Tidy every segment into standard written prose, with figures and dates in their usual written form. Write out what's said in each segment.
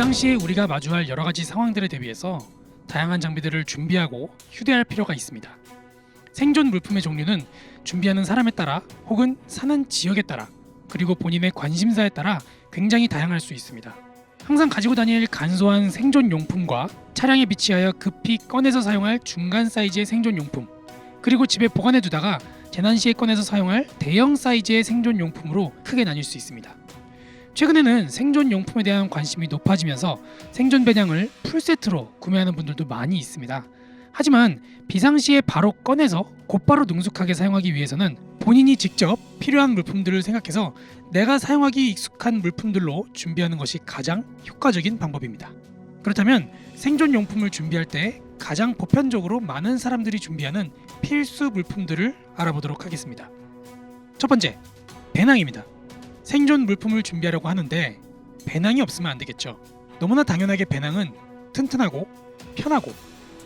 비상시에 우리가 마주할 여러 가지 상황들에 대비해서 다양한 장비들을 준비하고 휴대할 필요가 있습니다. 생존 물품의 종류는 준비하는 사람에 따라 혹은 사는 지역에 따라 그리고 본인의 관심사에 따라 굉장히 다양할 수 있습니다. 항상 가지고 다닐 간소한 생존 용품과 차량에 비치하여 급히 꺼내서 사용할 중간 사이즈의 생존 용품, 그리고 집에 보관해 두다가 재난 시에 꺼내서 사용할 대형 사이즈의 생존 용품으로 크게 나뉠 수 있습니다. 최근에는 생존 용품에 대한 관심이 높아지면서 생존 배낭을 풀세트로 구매하는 분들도 많이 있습니다. 하지만 비상시에 바로 꺼내서 곧바로 능숙하게 사용하기 위해서는 본인이 직접 필요한 물품들을 생각해서 내가 사용하기 익숙한 물품들로 준비하는 것이 가장 효과적인 방법입니다. 그렇다면 생존 용품을 준비할 때 가장 보편적으로 많은 사람들이 준비하는 필수 물품들을 알아보도록 하겠습니다. 첫 번째, 배낭입니다. 생존 물품을 준비하려고 하는데 배낭이 없으면 안 되겠죠. 너무나 당연하게 배낭은 튼튼하고 편하고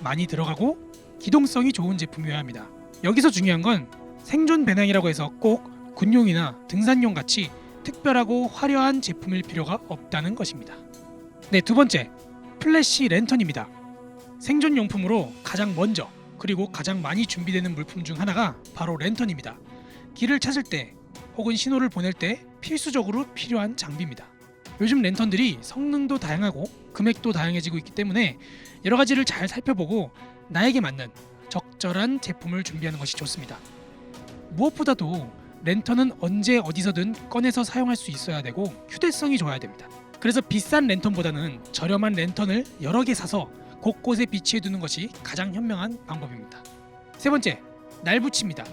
많이 들어가고 기동성이 좋은 제품이어야 합니다. 여기서 중요한 건 생존 배낭이라고 해서 꼭 군용이나 등산용 같이 특별하고 화려한 제품일 필요가 없다는 것입니다. 네, 두 번째, 플래시 랜턴입니다. 생존 용품으로 가장 먼저 그리고 가장 많이 준비되는 물품 중 하나가 바로 랜턴입니다. 길을 찾을 때 혹은 신호를 보낼 때 필수적으로 필요한 장비입니다. 요즘 랜턴들이 성능도 다양하고 금액도 다양해지고 있기 때문에 여러 가지를 잘 살펴보고 나에게 맞는 적절한 제품을 준비하는 것이 좋습니다. 무엇보다도 랜턴은 언제 어디서든 꺼내서 사용할 수 있어야 되고 휴대성이 좋아야 됩니다. 그래서 비싼 랜턴보다는 저렴한 랜턴을 여러 개 사서 곳곳에 비치해 두는 것이 가장 현명한 방법입니다. 세 번째, 날붙이입니다.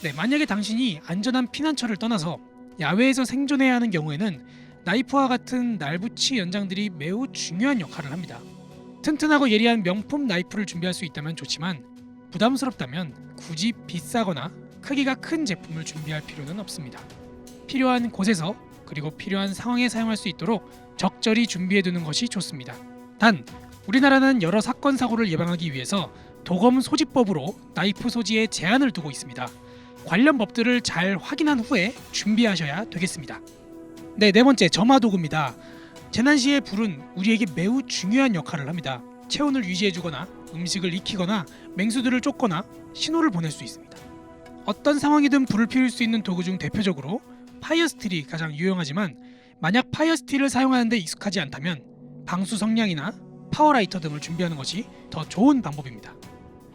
네, 만약에 당신이 안전한 피난처를 떠나서 야외에서 생존해야 하는 경우에는 나이프와 같은 날붙이 연장들이 매우 중요한 역할을 합니다. 튼튼하고 예리한 명품 나이프를 준비할 수 있다면 좋지만 부담스럽다면 굳이 비싸거나 크기가 큰 제품을 준비할 필요는 없습니다. 필요한 곳에서 그리고 필요한 상황에 사용할 수 있도록 적절히 준비해 두는 것이 좋습니다. 단, 우리나라는 여러 사건 사고를 예방하기 위해서 도검 소지법으로 나이프 소지에 제한을 두고 있습니다. 관련 법들을 잘 확인한 후에 준비하셔야 되겠습니다. 네, 네 번째, 점화 도구입니다. 재난 시에 불은 우리에게 매우 중요한 역할을 합니다. 체온을 유지해주거나 음식을 익히거나 맹수들을 쫓거나 신호를 보낼 수 있습니다. 어떤 상황이든 불을 피울 수 있는 도구 중 대표적으로 파이어스틸이 가장 유용하지만 만약 파이어스틸을 사용하는데 익숙하지 않다면 방수 성냥이나 파워라이터 등을 준비하는 것이 더 좋은 방법입니다.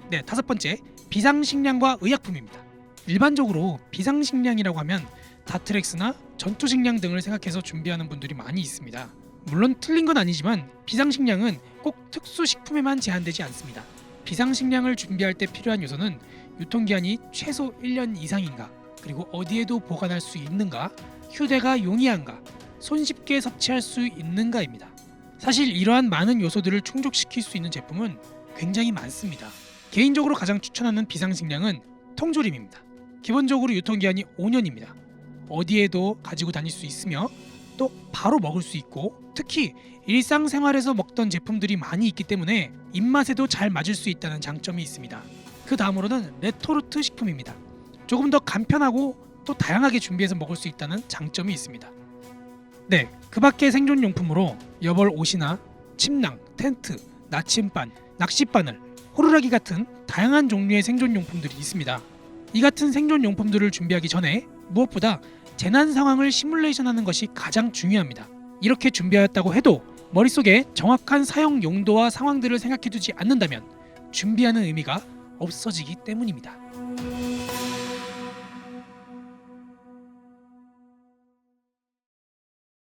네, 다섯 번째, 비상식량과 의약품입니다. 일반적으로 비상식량이라고 하면 다트렉스나 전투식량 등을 생각해서 준비하는 분들이 많이 있습니다. 물론 틀린 건 아니지만 비상식량은 꼭 특수식품에만 제한되지 않습니다. 비상식량을 준비할 때 필요한 요소는 유통기한이 최소 1년 이상인가, 그리고 어디에도 보관할 수 있는가, 휴대가 용이한가, 손쉽게 섭취할 수 있는가입니다. 사실 이러한 많은 요소들을 충족시킬 수 있는 제품은 굉장히 많습니다. 개인적으로 가장 추천하는 비상식량은 통조림입니다. 기본적으로 유통기한이 5년입니다. 어디에도 가지고 다닐 수 있으며 또 바로 먹을 수 있고 특히 일상생활에서 먹던 제품들이 많이 있기 때문에 입맛에도 잘 맞을 수 있다는 장점이 있습니다. 그 다음으로는 레토르트 식품입니다. 조금 더 간편하고 또 다양하게 준비해서 먹을 수 있다는 장점이 있습니다. 네, 그 밖의 생존용품으로 여벌 옷이나 침낭, 텐트, 나침반, 낚싯바늘, 호루라기 같은 다양한 종류의 생존용품들이 있습니다. 이 같은 생존용품들을 준비하기 전에 무엇보다 재난 상황을 시뮬레이션하는 것이 가장 중요합니다. 이렇게 준비하였다고 해도 머릿속에 정확한 사용 용도와 상황들을 생각해두지 않는다면 준비하는 의미가 없어지기 때문입니다.